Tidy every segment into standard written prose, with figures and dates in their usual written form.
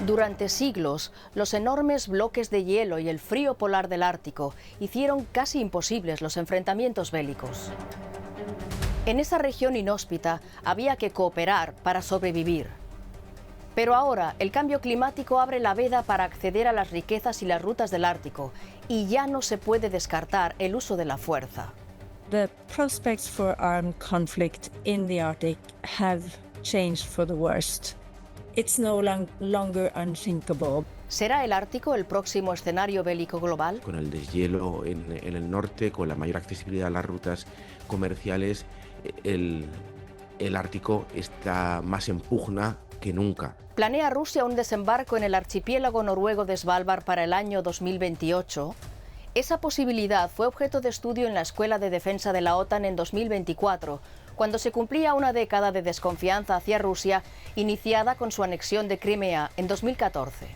Durante siglos, los enormes bloques de hielo y el frío polar del Ártico hicieron casi imposibles los enfrentamientos bélicos. En esa región inhóspita había que cooperar para sobrevivir. Pero ahora el cambio climático abre la veda para acceder a las riquezas y las rutas del Ártico, y ya no se puede descartar el uso de la fuerza. The prospects for armed conflict in the Arctic have changed for the worst. It's no longer unthinkable. ¿Será el Ártico el próximo escenario bélico global? Con el deshielo en el norte, con la mayor accesibilidad a las rutas comerciales, el Ártico está más en pugna que nunca. ¿Planea Rusia un desembarco en el archipiélago noruego de Svalbard para el año 2028? Esa posibilidad fue objeto de estudio en la Escuela de Defensa de la OTAN en 2024, cuando se cumplía una década de desconfianza hacia Rusia, iniciada con su anexión de Crimea en 2014.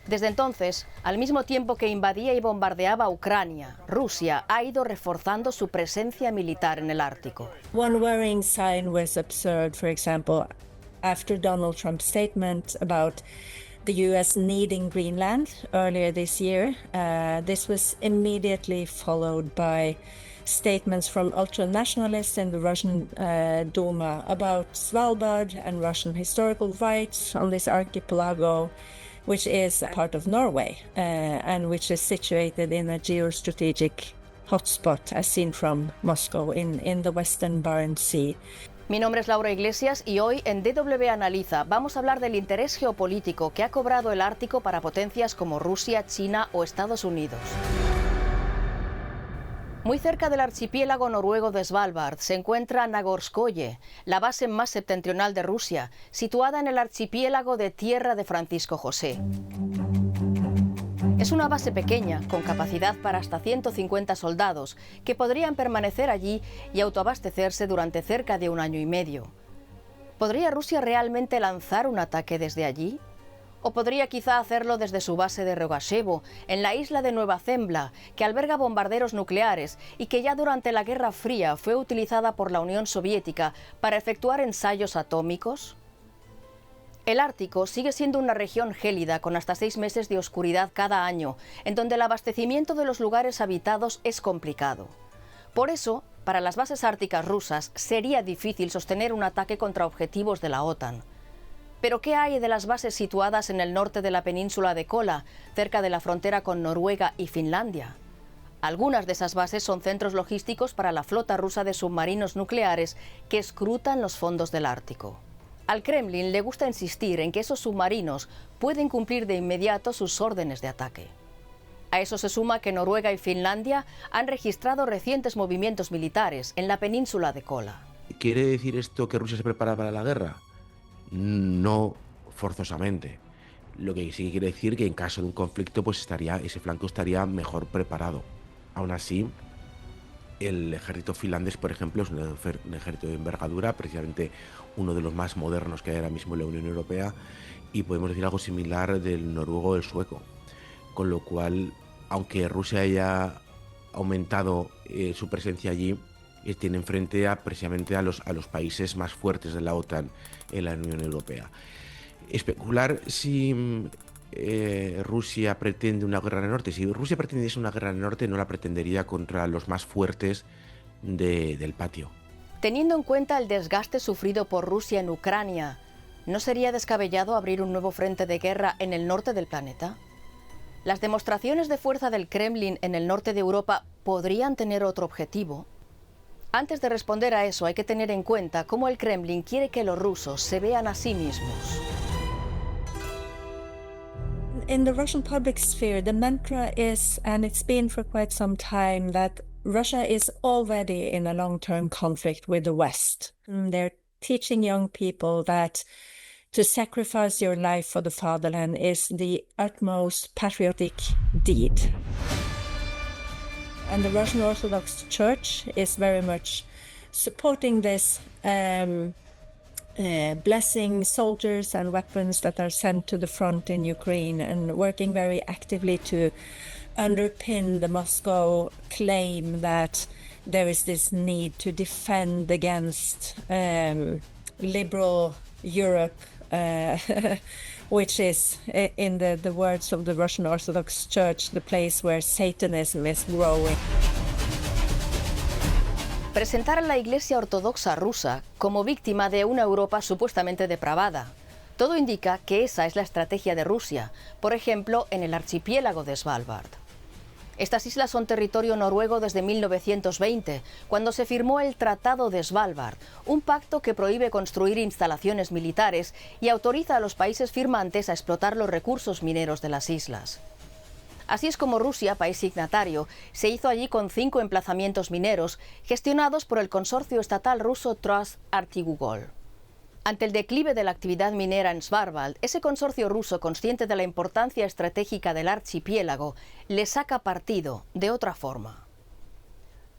Desde entonces, al mismo tiempo que invadía y bombardeaba Ucrania, Rusia ha ido reforzando su presencia militar en el Ártico. One worrying sign was observed, for example, after Donald Trump's statement about the US needing Greenland earlier this year. This was immediately followed by statements from ultranationalists in the Russian Duma about Svalbard and Russian historical rights on this archipelago, which is a part of Norway and which is situated in a geostrategic hotspot as seen from Moscow in the western Barents Sea. Mi nombre es Laura Iglesias y hoy en DW Analiza vamos a hablar del interés geopolítico que ha cobrado el Ártico para potencias como Rusia, China o Estados Unidos. Muy cerca del archipiélago noruego de Svalbard se encuentra Nagorskoye, la base más septentrional de Rusia, situada en el archipiélago de Tierra de Francisco José. Es una base pequeña, con capacidad para hasta 150 soldados, que podrían permanecer allí y autoabastecerse durante cerca de un año y medio. ¿Podría Rusia realmente lanzar un ataque desde allí? ¿O podría quizá hacerlo desde su base de Rogashevo, en la isla de Nueva Zembla, que alberga bombarderos nucleares y que ya durante la Guerra Fría fue utilizada por la Unión Soviética para efectuar ensayos atómicos? El Ártico sigue siendo una región gélida con hasta 6 meses de oscuridad cada año, en donde el abastecimiento de los lugares habitados es complicado. Por eso, para las bases árticas rusas sería difícil sostener un ataque contra objetivos de la OTAN. Pero ¿qué hay de las bases situadas en el norte de la península de Kola, cerca de la frontera con Noruega y Finlandia? Algunas de esas bases son centros logísticos para la flota rusa de submarinos nucleares que escrutan los fondos del Ártico. Al Kremlin le gusta insistir en que esos submarinos pueden cumplir de inmediato sus órdenes de ataque. A eso se suma que Noruega y Finlandia han registrado recientes movimientos militares en la península de Kola. ¿Quiere decir esto que Rusia se prepara para la guerra? No forzosamente. Lo que sí quiere decir que en caso de un conflicto, pues ese flanco estaría mejor preparado. Aún así, el ejército finlandés, por ejemplo, es un ejército de envergadura, precisamente uno de los más modernos que hay ahora mismo en la Unión Europea, y podemos decir algo similar del noruego o del sueco. Con lo cual, aunque Rusia haya aumentado su presencia allí, tiene enfrente precisamente a los países más fuertes de la OTAN en la Unión Europea. Especular si Rusia pretende una guerra en el norte. Si Rusia pretendiese una guerra en el norte, no la pretendería contra los más fuertes del patio. Teniendo en cuenta el desgaste sufrido por Rusia en Ucrania, ¿no sería descabellado abrir un nuevo frente de guerra en el norte del planeta? ¿Las demostraciones de fuerza del Kremlin en el norte de Europa podrían tener otro objetivo? Antes de responder a eso, hay que tener en cuenta cómo el Kremlin quiere que los rusos se vean a sí mismos. In the Russian public sphere, the mantra is, and it's been for quite some time, that Russia is already in a long-term conflict with the West. They're teaching young people that to sacrifice your life for the fatherland is the utmost patriotic deed. And the Russian Orthodox Church is very much supporting this, blessing soldiers and weapons that are sent to the front in Ukraine and working very actively to underpin the Moscow claim that there is this need to defend against liberal Europe which is, in the words of the Russian Orthodox Church, the place where Satanism is growing. Presentar a la Iglesia Ortodoxa rusa como víctima de una Europa supuestamente depravada. Todo indica que esa es la estrategia de Rusia, por ejemplo, en el archipiélago de Svalbard. Estas islas son territorio noruego desde 1920, cuando se firmó el Tratado de Svalbard, un pacto que prohíbe construir instalaciones militares y autoriza a los países firmantes a explotar los recursos mineros de las islas. Así es como Rusia, país signatario, se hizo allí con 5 emplazamientos mineros gestionados por el consorcio estatal ruso Trust-Artigugol. Ante el declive de la actividad minera en Svalbard, ese consorcio ruso, consciente de la importancia estratégica del archipiélago, le saca partido de otra forma.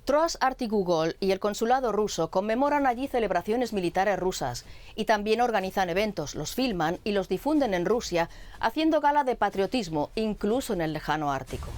Trust-Artigugol y el consulado ruso conmemoran allí celebraciones militares rusas y también organizan eventos, los filman y los difunden en Rusia, haciendo gala de patriotismo incluso en el lejano Ártico.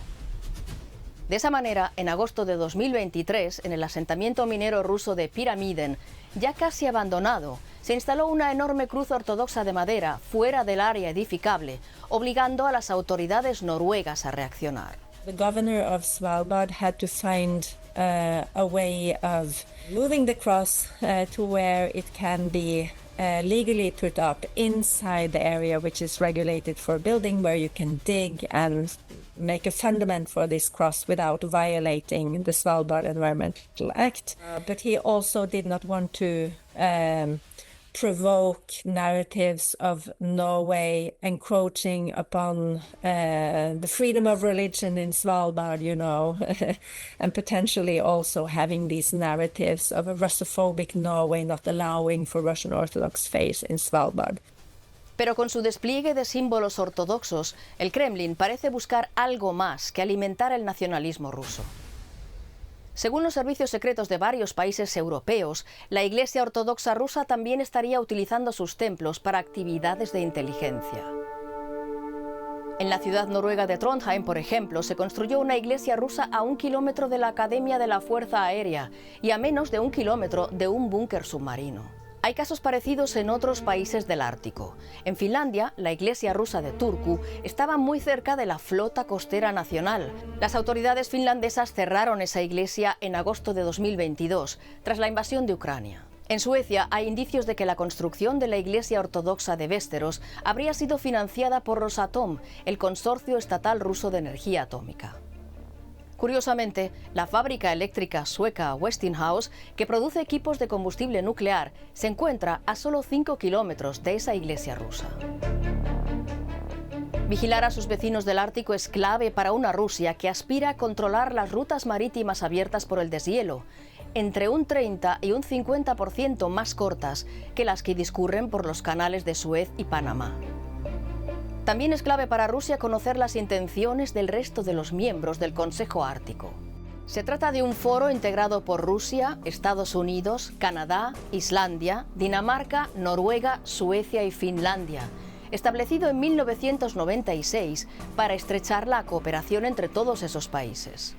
De esa manera, en agosto de 2023, en el asentamiento minero ruso de Pyramiden, ya casi abandonado, se instaló una enorme cruz ortodoxa de madera fuera del área edificable, obligando a las autoridades noruegas a reaccionar. The governor of Svalbard had to find a way of moving the cross to where it can be legally put up inside the area which is regulated for building, where you can dig and make a fundament for this cross without violating the Svalbard Environmental Act. But he also did not want to provoke narratives of Norway encroaching upon the freedom of religion in Svalbard, you know, and potentially also having these narratives of a Russophobic Norway not allowing for Russian Orthodox faith in Svalbard. Pero con su despliegue de símbolos ortodoxos, el Kremlin parece buscar algo más que alimentar el nacionalismo ruso. Según los servicios secretos de varios países europeos, la Iglesia Ortodoxa rusa también estaría utilizando sus templos para actividades de inteligencia. En la ciudad noruega de Trondheim, por ejemplo, se construyó una iglesia rusa a 1 kilómetro de la Academia de la Fuerza Aérea y a menos de 1 kilómetro de un búnker submarino. Hay casos parecidos en otros países del Ártico. En Finlandia, la iglesia rusa de Turku estaba muy cerca de la flota costera nacional. Las autoridades finlandesas cerraron esa iglesia en agosto de 2022, tras la invasión de Ucrania. En Suecia hay indicios de que la construcción de la iglesia ortodoxa de Västerås habría sido financiada por Rosatom, el consorcio estatal ruso de energía atómica. Curiosamente, la fábrica eléctrica sueca Westinghouse, que produce equipos de combustible nuclear, se encuentra a solo 5 kilómetros de esa iglesia rusa. Vigilar a sus vecinos del Ártico es clave para una Rusia que aspira a controlar las rutas marítimas abiertas por el deshielo, entre un 30 y un 50% más cortas que las que discurren por los canales de Suez y Panamá. También es clave para Rusia conocer las intenciones del resto de los miembros del Consejo Ártico. Se trata de un foro integrado por Rusia, Estados Unidos, Canadá, Islandia, Dinamarca, Noruega, Suecia y Finlandia, establecido en 1996 para estrechar la cooperación entre todos esos países.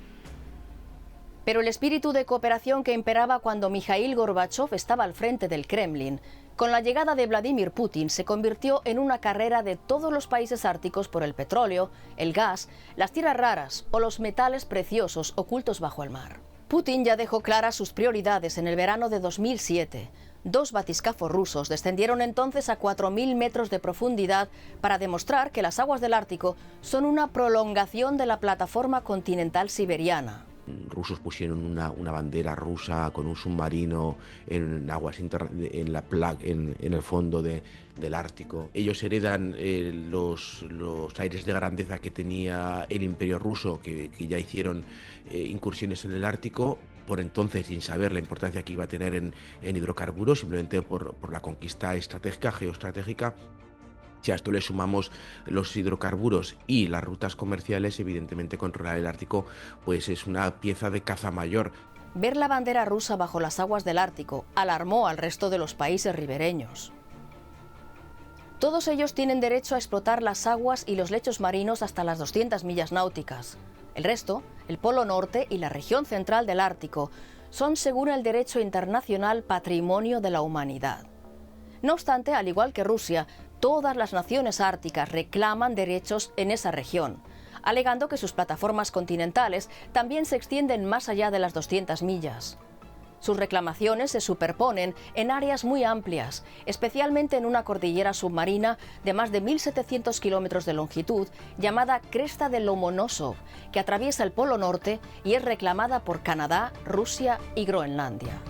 Pero el espíritu de cooperación que imperaba cuando Mikhail Gorbachov estaba al frente del Kremlin, con la llegada de Vladimir Putin se convirtió en una carrera de todos los países árticos por el petróleo, el gas, las tierras raras o los metales preciosos ocultos bajo el mar. Putin ya dejó claras sus prioridades en el verano de 2007. 2 batiscafos rusos descendieron entonces a 4.000 metros de profundidad para demostrar que las aguas del Ártico son una prolongación de la plataforma continental siberiana. Rusos pusieron una bandera rusa con un submarino en aguas en el fondo del Ártico. Ellos heredan los aires de grandeza que tenía el Imperio ruso, que ya hicieron incursiones en el Ártico, por entonces sin saber la importancia que iba a tener en hidrocarburos, simplemente por la conquista estratégica, geoestratégica. Si a esto le sumamos los hidrocarburos y las rutas comerciales, evidentemente controlar el Ártico pues es una pieza de caza mayor. Ver la bandera rusa bajo las aguas del Ártico alarmó al resto de los países ribereños. Todos ellos tienen derecho a explotar las aguas y los lechos marinos hasta las 200 millas náuticas. El resto, el Polo Norte y la región central del Ártico, son, según el derecho internacional, patrimonio de la humanidad. No obstante, al igual que Rusia, todas las naciones árticas reclaman derechos en esa región, alegando que sus plataformas continentales también se extienden más allá de las 200 millas. Sus reclamaciones se superponen en áreas muy amplias, especialmente en una cordillera submarina de más de 1.700 kilómetros de longitud, llamada Cresta de Lomonosov, que atraviesa el Polo Norte y es reclamada por Canadá, Rusia y Groenlandia.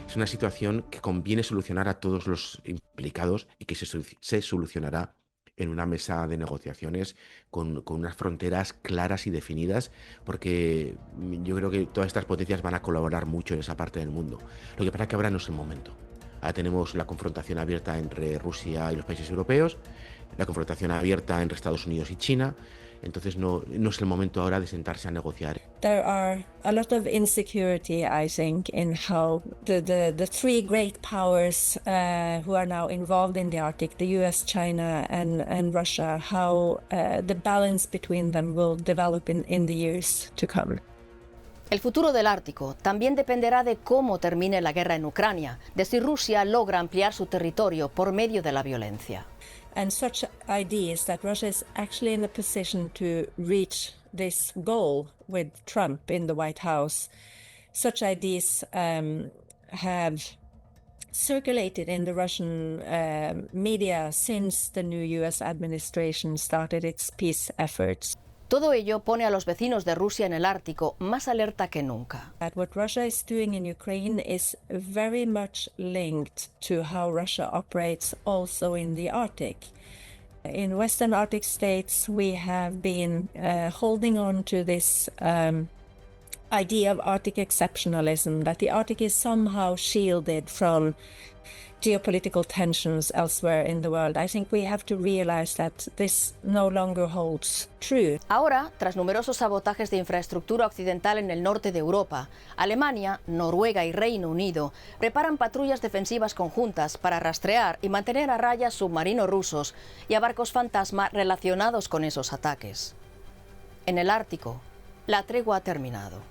Es una situación que conviene solucionar a todos los implicados y que se solucionará en una mesa de negociaciones con unas fronteras claras y definidas, porque yo creo que todas estas potencias van a colaborar mucho en esa parte del mundo. Lo que pasa es que ahora no es el momento. Ahora tenemos la confrontación abierta entre Rusia y los países europeos, la confrontación abierta entre Estados Unidos y China. Entonces no es el momento ahora de sentarse a negociar. There are a lot of insecurity, I think, in how the three great powers who are now involved in the Arctic, the US, China and Russia, how the balance between them will develop in the years to come. El futuro del Ártico también dependerá de cómo termine la guerra en Ucrania, de si Rusia logra ampliar su territorio por medio de la violencia. And such ideas that Russia is actually in a position to reach this goal with Trump in the White House, such ideas have circulated in the Russian media since the new US administration started its peace efforts. Todo ello pone a los vecinos de Rusia en el Ártico más alerta que nunca. What Russia is doing in Ukraine is very much linked to how Russia operates also in the Arctic. In Western Arctic states, we have been holding on to this idea of Arctic exceptionalism, that the Arctic is somehow shielded from geopolitical tensions elsewhere in the world. I think we have to realize that this no longer holds true. Ahora, tras numerosos sabotajes de infraestructura occidental en el norte de Europa, Alemania, Noruega y Reino Unido preparan patrullas defensivas conjuntas para rastrear y mantener a raya submarinos rusos y a barcos fantasma relacionados con esos ataques. En el Ártico, la tregua ha terminado.